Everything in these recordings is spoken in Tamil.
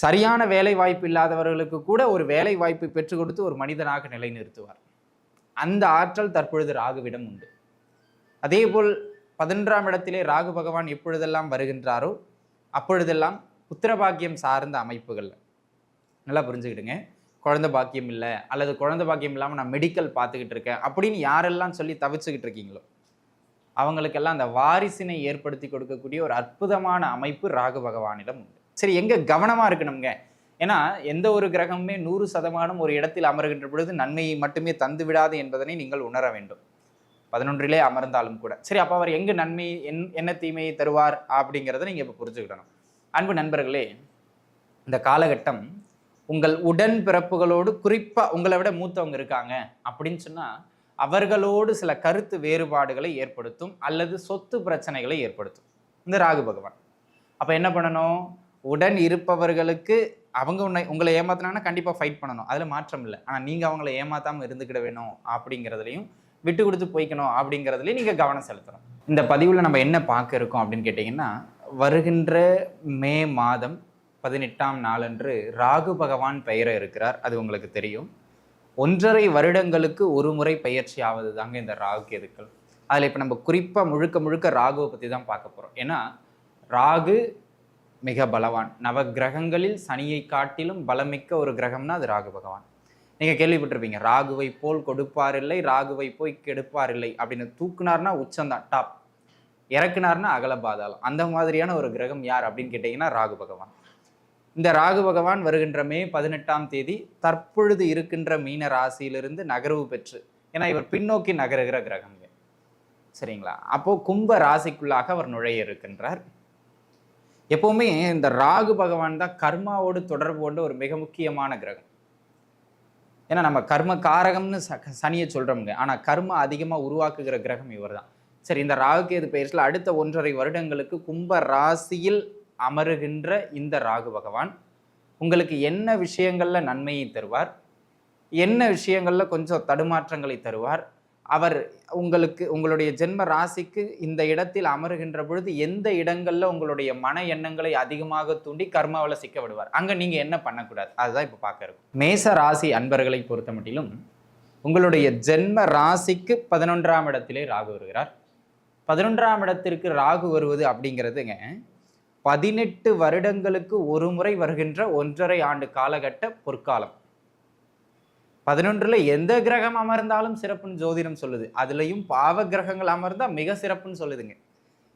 சரியான வேலை வாய்ப்பு இல்லாதவர்களுக்கு கூட ஒரு வேலை வாய்ப்பை பெற்றுக் கொடுத்து ஒரு மனிதனாக நிலைநிறுத்துவார். அந்த ஆற்றல் தற்பொழுது ராகுவிடம் உண்டு. அதேபோல் 11ஆம் இடத்திலே ராகு பகவான் எப்பொழுதெல்லாம் வருகின்றாரோ அப்பொழுதெல்லாம் புத்திரபாக்கியம் சார்ந்த அமைப்புகள் நல்லா புரிஞ்சுக்கிடுங்க. குழந்தை பாக்கியம் இல்லை அல்லது குழந்தை பாக்கியம் இல்லாமல் நான் மெடிக்கல் பார்த்துக்கிட்டு இருக்கேன் அப்படின்னு யாரெல்லாம் சொல்லி தவிச்சுக்கிட்டு இருக்கீங்களோ அவங்களுக்கெல்லாம் அந்த வாரிசினை ஏற்படுத்தி கொடுக்கக்கூடிய ஒரு அற்புதமான அமைப்பு ராகு பகவானிடம் உண்டு. சரி, எங்க கவனமா இருக்கணுங்க? ஏன்னா எந்த ஒரு கிரகமுமே 100% ஒரு இடத்தில் அமர்கின்ற பொழுது நன்மையை மட்டுமே தந்து விடாது என்பதனை நீங்கள் உணர வேண்டும். 11லே அமர்ந்தாலும் கூட. சரி, அப்போ அவர் எங்கு நன்மை என்ன தீமையை தருவார் அப்படிங்கிறத நீங்க இப்போ புரிஞ்சுக்கிடணும். அன்பு நண்பர்களே, இந்த காலகட்டம் உங்கள் உடன் பிறப்புகளோடு குறிப்பா உங்களை விட மூத்தவங்க இருக்காங்க அப்படின்னு சொன்னா அவர்களோடு சில கருத்து வேறுபாடுகளை ஏற்படுத்தும் அல்லது சொத்து பிரச்சனைகளை ஏற்படுத்தும் இந்த ராகு பகவான். அப்ப என்ன பண்ணணும்? உடன் இருப்பவர்களுக்கு அவங்க உங்களை ஏமாத்தினாங்கன்னா கண்டிப்பா ஃபைட் பண்ணணும், அதுல மாற்றம் இல்லை. ஆனா நீங்க அவங்களை ஏமாத்தாம இருந்துக்கிட வேணும் அப்படிங்கிறதுலையும் விட்டு கொடுத்து போய்க்கணும் அப்படிங்கிறதுலையும் நீங்க கவனம் செலுத்தணும். இந்த பதிவுல நம்ம என்ன பார்க்க இருக்கோம் அப்படின்னு கேட்டீங்கன்னா, வருகின்ற மே மாதம் 18ஆம் நாளன்று ராகு பகவான் பெயர இருக்கிறார். அது உங்களுக்கு தெரியும். 1.5 வருடங்களுக்கு ஒரு முறை பயிற்சி ஆவது தாங்க இந்த ராகு கேதுக்கள். அதில் இப்போ நம்ம குறிப்பாக முழுக்க ராகுவை பற்றி தான் பார்க்க போகிறோம். ஏன்னா ராகு மிக பலவான். நவ கிரகங்களில் சனியை காட்டிலும் பலமிக்க ஒரு கிரகம்னா அது ராகு பகவான். நீங்கள் கேள்விப்பட்டிருப்பீங்க, ராகுவை போல் கொடுப்பார் இல்லை, ராகுவை போய் கெடுப்பார் இல்லை அப்படின்னு. தூக்குனார்னா உச்சந்தான் டாப், இறக்குனார்னா அகல பாதாளம். அந்த மாதிரியான ஒரு கிரகம் யார் அப்படின்னு கேட்டிங்கன்னா ராகு பகவான். இந்த ராகு பகவான் வருகின்ற மே 18ஆம் தேதி தற்பொழுது இருக்கின்ற மீன ராசியிலிருந்து நகர்வு பெற்று, ஏன்னா இவர் பின்னோக்கி நகருகிற கிரகங்க, சரிங்களா? அப்போ கும்ப ராசிக்குள்ளாக அவர் நுழைய இருக்கின்றார். எப்பவுமே இந்த ராகு பகவான் தான் கர்மாவோடு தொடர்பு கொண்ட ஒரு மிக முக்கியமான கிரகம். ஏன்னா நம்ம கர்ம காரகம்னு சனியை சொல்றோம்ங்க, ஆனா கர்மா அதிகமா உருவாக்குகிற கிரகம் இவர் தான். சரி, இந்த ராகு கேது பெயர்ச்சியில் அடுத்த 1.5 வருடங்களுக்கு கும்ப ராசியில் அமருகின்ற இந்த ராகு பகவான் உங்களுக்கு என்ன விஷயங்கள்ல நன்மையை தருவார், என்ன விஷயங்கள்ல கொஞ்சம் தடுமாற்றங்களை தருவார், அவர் உங்களுக்கு உங்களுடைய ஜென்ம ராசிக்கு இந்த இடத்தில் அமருகின்ற பொழுது எந்த இடங்கள்ல உங்களுடைய மன எண்ணங்களை அதிகமாக தூண்டி கர்மாவில் சிக்க விடுவார், அங்க நீங்க என்ன பண்ணக்கூடாது, அதுதான் இப்ப பார்க்க இருக்கும். மேச ராசி அன்பர்களை பொறுத்த மட்டிலும் உங்களுடைய ஜென்ம ராசிக்கு 11ஆம் இடத்திலே ராகு வருகிறார். 11ஆம் இடத்திற்கு ராகு வருவது அப்படிங்கிறதுங்க 18 வருடங்களுக்கு ஒரு முறை வருகின்ற 1.5 ஆண்டு காலகட்ட பொற்காலம். 11ல் எந்த கிரகம் அமர்ந்தாலும் சிறப்புன்னு ஜோதிடம் சொல்லுது. அதுலயும் பாவ கிரகங்கள் அமர்ந்தா மிக சிறப்புன்னு சொல்லுதுங்க.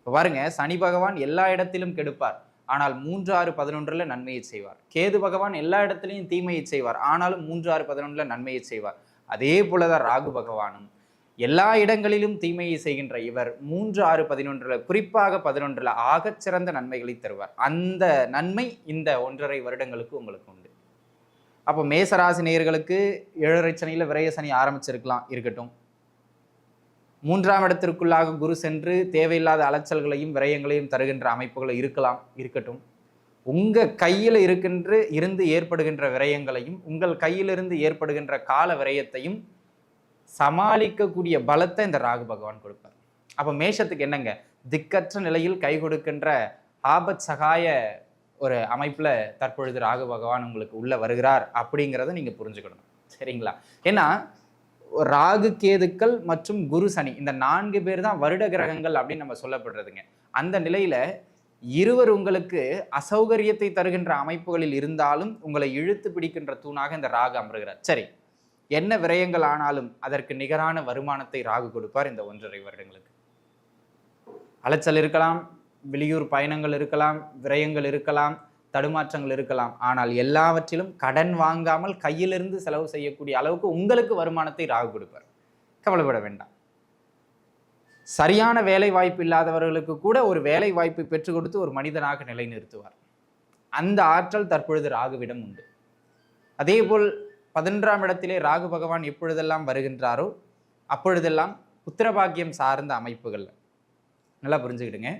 பாருங்க, சனி பகவான் எல்லா இடத்திலும் கெடுப்பார், ஆனால் 3, 6, 11ல் நன்மையை செய்வார். கேது பகவான் எல்லா இடத்திலையும் தீமையை செய்வார், ஆனாலும் 3, 6, 11ல் நன்மையை செய்வார். அதே போலதான் ராகு பகவானும் எல்லா இடங்களிலும் தீமையை செய்கின்ற இவர் 3, 6, 11ல் குறிப்பாக 11ல் ஆகச் சிறந்த நன்மைகளை தருவார். அந்த நன்மை இந்த 1.5 வருடங்களுக்கு உங்களுக்கு உண்டு. அப்போ மேசராசி நேயர்களுக்கு 7.5 சனியில விரய சனி ஆரம்பிச்சிருக்கலாம், இருக்கட்டும். 3ஆம் இடத்திற்குள்ளாக குரு சென்று தேவையில்லாத அலைச்சல்களையும் விரயங்களையும் தருகின்ற அமைப்புகள் இருக்கலாம், இருக்கட்டும். உங்க கையில் இருந்து ஏற்படுகின்ற விரயங்களையும் உங்கள் கையிலிருந்து ஏற்படுகின்ற கால விரயத்தையும் சமாளிக்கக்கூடிய பலத்தை இந்த ராகு பகவான் கொடுப்பார். அப்ப மேஷத்துக்கு என்னங்க, திக்கற்ற நிலையில் கை கொடுக்கின்ற ஆபத் சகாய ஒரு அமைப்புல தற்பொழுது ராகு பகவான் உங்களுக்கு உள்ள வருகிறார் அப்படிங்கிறத நீங்க புரிஞ்சுக்கணும், சரிங்களா? ஏன்னா ராகு கேதுக்கள் மற்றும் குரு சனி இந்த 4 பேர் தான் வருட கிரகங்கள் அப்படின்னு நம்ம சொல்லப்படுறதுங்க. அந்த நிலையில இருவர் உங்களுக்கு அசௌகரியத்தை தருகின்ற அமைப்புகளில் இருந்தாலும் உங்களை இழுத்து பிடிக்கின்ற தூணாக இந்த ராகு அமருகிறார். சரி, என்ன விரயங்கள் ஆனாலும் அதற்கு நிகரான வருமானத்தை ராகு கொடுப்பார். இந்த 1.5 வருடங்களுக்கு அலைச்சல் இருக்கலாம், வெளியூர் பயணங்கள் இருக்கலாம், விரயங்கள் இருக்கலாம், தடுமாற்றங்கள் இருக்கலாம், ஆனால் எல்லாவற்றிலும் கடன் வாங்காமல் கையிலிருந்து செலவு செய்யக்கூடிய அளவுக்கு உங்களுக்கு வருமானத்தை ராகு கொடுப்பார். கவலைப்பட வேண்டாம். சரியான வேலை வாய்ப்பு இல்லாதவர்களுக்கு கூட ஒரு வேலை வாய்ப்பை பெற்றுக் கொடுத்து ஒரு மனிதனாக நிலைநிறுத்துவார். அந்த ஆற்றல் தற்பொழுது ராகுவிடம் உண்டு. அதேபோல் 11ஆம் இடத்திலே ராகு பகவான் எப்பொழுதெல்லாம் வருகின்றாரோ அப்பொழுதெல்லாம் புத்திரபாக்கியம் சார்ந்த அமைப்புகள் நல்லா புரிஞ்சுக்கிடுங்க.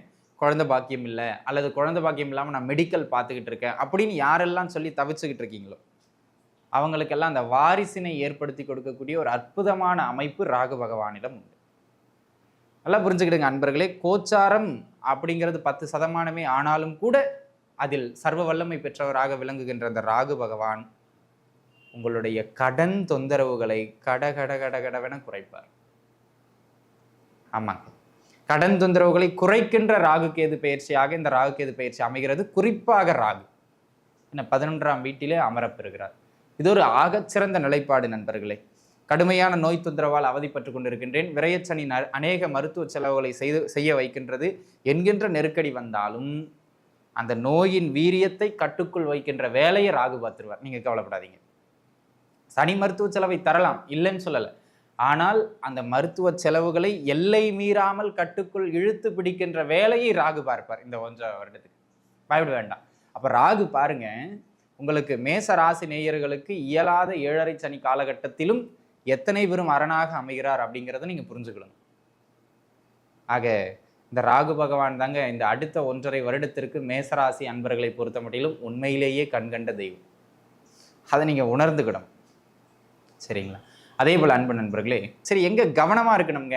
குழந்தை பாக்கியம் இல்லை அல்லது குழந்தை பாக்கியம் இல்லாமல் நான் மெடிக்கல் பார்த்துக்கிட்டு இருக்கேன் அப்படின்னு யாரெல்லாம் சொல்லி தவிச்சுக்கிட்டு இருக்கீங்களோ அவங்களுக்கெல்லாம் அந்த வாரிசினை ஏற்படுத்தி கொடுக்கக்கூடிய ஒரு அற்புதமான அமைப்பு ராகு பகவானிடம் உண்டு. நல்லா புரிஞ்சுக்கிடுங்க அன்பர்களே. கோச்சாரம் அப்படிங்கிறது 10% ஆனாலும் கூட அதில் சர்வ வல்லமை பெற்றவராக விளங்குகின்ற அந்த ராகு பகவான் உங்களுடைய கடன் தொந்தரவுகளை கடகடகடகடவென குறைப்பார். ஆமாங்க, கடன் தொந்தரவுகளை குறைக்கின்ற ராகு கேது பயிற்சியாக இந்த ராகு கேது பயிற்சி அமைகிறது. குறிப்பாக ராகு 11ஆம் வீட்டிலே அமரப்பெறுகிறார். இது ஒரு ஆகச்சிறந்த நிலைப்பாடு நண்பர்களே. கடுமையான நோய் தொந்தரவால் அவதிப்பட்டு கொண்டிருக்கின்றேன், விரயச்சனி அநேக மருத்துவ செலவுகளை செய்ய வைக்கின்றது என்கின்ற நெருக்கடி வந்தாலும் அந்த நோயின் வீரியத்தை கட்டுக்குள் வைக்கின்ற வேலையை ராகு பார்த்துருவார். நீங்க கவலைப்படாதீங்க. சனி மருத்துவ செலவை தரலாம், இல்லைன்னு சொல்லலை. ஆனால் அந்த மருத்துவ செலவுகளை எல்லை மீறாமல் கட்டுக்குள் இழுத்து பிடிக்கின்ற வேலையை ராகு பார்ப்பார் இந்த 1 வருடத்துக்கு. பயப்பட வேண்டாம். அப்ப ராகு பாருங்க, உங்களுக்கு மேச ராசி நேயர்களுக்கு இயலாத 7.5 சனி காலகட்டத்திலும் எத்தனை பெரும் அரணாக அமைகிறார் அப்படிங்கிறத நீங்க புரிஞ்சுக்கணும். ஆக இந்த ராகு பகவான் தாங்க இந்த அடுத்த 1.5 வருடத்திற்கு மேசராசி அன்பர்களை பொறுத்த மட்டிலும் உண்மையிலேயே கண்கண்ட தெய்வம். அதை நீங்க உணர்ந்துக்கிடும். சரிங்களா? அதே போல் அன்பு நண்பர்களே, சரி எங்க கவனமா இருக்கணுங்க.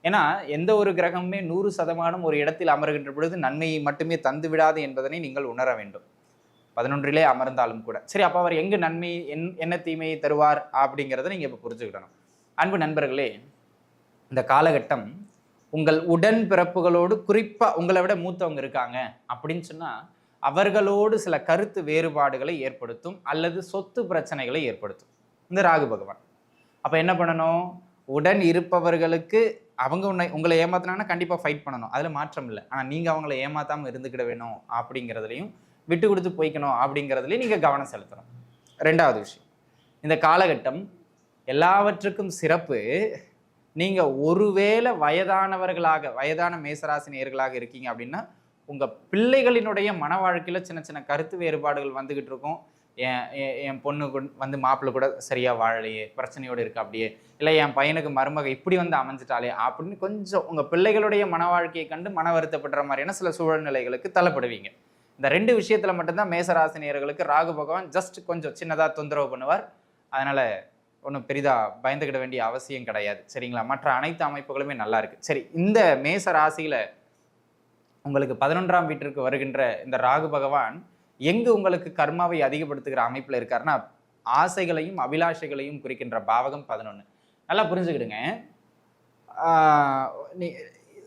ஏன்னா எந்த ஒரு கிரகமுமே 100% ஒரு இடத்தில் அமர்கின்ற பொழுது நன்மையை மட்டுமே தந்து விடாது என்பதனை நீங்கள் உணர வேண்டும். 11லே அமர்ந்தாலும் கூட. சரி, அப்போ அவர் எங்கு நன்மை என்ன தீமையை தருவார் அப்படிங்கிறத நீங்க இப்போ புரிஞ்சுக்கிடணும். அன்பு நண்பர்களே, இந்த காலகட்டம் உங்கள் உடன் பிறப்புகளோடு, குறிப்பா உங்களை விட மூத்தவங்க இருக்காங்க அப்படின்னு சொன்னா அவர்களோடு சில கருத்து வேறுபாடுகளை ஏற்படுத்தும் அல்லது சொத்து பிரச்சனைகளை ஏற்படுத்தும் இந்த ராகு பகவான். அப்ப என்ன பண்ணணும்? உடன் இருப்பவர்களுக்கு அவங்க உங்களை ஏமாத்தினாங்கன்னா கண்டிப்பா ஃபைட் பண்ணணும், அதுல மாற்றம் இல்லை. ஆனா நீங்க அவங்களை ஏமாத்தாம இருந்துக்கிட வேணும் அப்படிங்கிறதுலையும், விட்டு கொடுத்து போய்க்கணும் அப்படிங்கிறதுலையும் நீங்க கவனம் செலுத்தணும். 2வது விஷயம், இந்த காலகட்டம் எல்லாவற்றுக்கும் சிறப்பு, நீங்க ஒருவேளை வயதான மேசராசி நேயர்களாக இருக்கீங்க அப்படின்னா உங்க பிள்ளைகளினுடைய மன வாழ்க்கையில சின்ன சின்ன கருத்து வேறுபாடுகள் வந்துகிட்டு இருக்கும். என் பொண்ணு வந்து மாப்பிள்ளை கூட சரியா வாழலையே, பிரச்சனையோடு இருக்கு அப்படியே, இல்லை என் பையனுக்கு மருமக இப்படி வந்து அமைஞ்சிட்டாலே அப்படின்னு கொஞ்சம் உங்க பிள்ளைகளுடைய மன வாழ்க்கையை கண்டு மன வருத்தப்படுற மாதிரியான சில சூழ்நிலைகளுக்கு தள்ளப்படுவீங்க. இந்த 2 விஷயத்துல மட்டும்தான் மேசராசினியர்களுக்கு ராகு பகவான் ஜஸ்ட் கொஞ்சம் சின்னதா தொந்தரவு பண்ணுவார். அதனால ஒன்றும் பெரிதா பயந்துக்கிட வேண்டிய அவசியம் கிடையாது. சரிங்களா? மற்ற அனைத்து அமைப்புகளுமே நல்லா இருக்கு. சரி, இந்த மேச ராசியில உங்களுக்கு 11ஆம் வீட்டிற்கு வருகின்ற இந்த ராகு பகவான் எங்கு உங்களுக்கு கர்மாவை அதிகப்படுத்துகிற அமைப்புல இருக்காருன்னா ஆசைகளையும் அபிலாஷைகளையும் குறிக்கின்ற பாவகம் 11. நல்லா புரிஞ்சுக்கிடுங்க.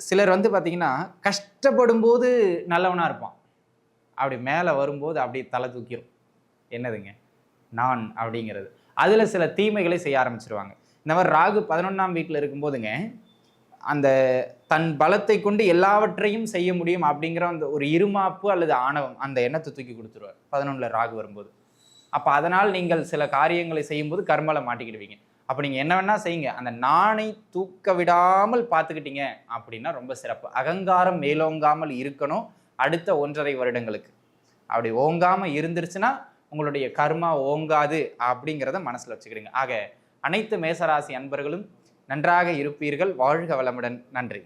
சிலர் வந்து பார்த்தீங்கன்னா கஷ்டப்படும் போது நல்லவனா இருப்பான், அப்படி மேலே வரும்போது அப்படி தலை தூக்கிடும். என்னதுங்க? நான் அப்படிங்கிறது. அதுல சில தீமைகளை செய்ய ஆரம்பிச்சிருவாங்க. இந்த மாதிரி ராகு 11ஆம் வீட்டில் இருக்கும்போதுங்க அந்த தன் பலத்தை கொண்டு எல்லாவற்றையும் செய்ய முடியும் அப்படிங்கிற அந்த ஒரு இருமாப்பு அல்லது ஆணவம், அந்த எண்ணத்தை தூக்கி கொடுத்துருவார் 11ல் ராகு வரும்போது. அப்போ அதனால் நீங்கள் சில காரியங்களை செய்யும்போது கர்மால மாட்டிக்கிடுவீங்க. அப்போ நீங்கள் என்ன வேணா செய்யுங்க, அந்த நாணை தூக்க விடாமல் பார்த்துக்கிட்டீங்க அப்படின்னா ரொம்ப சிறப்பு. அகங்காரம் மேலோங்காமல் இருக்கணும் அடுத்த 1.5 வருடங்களுக்கு. அப்படி ஓங்காம இருந்துருச்சுன்னா உங்களுடைய கர்மா ஓங்காது அப்படிங்கிறத மனசுல வச்சுக்கிறீங்க. ஆக அனைத்து மேசராசி அன்பர்களும் நன்றாக இருப்பீர்கள். வாழ்க வளமுடன். நன்றி.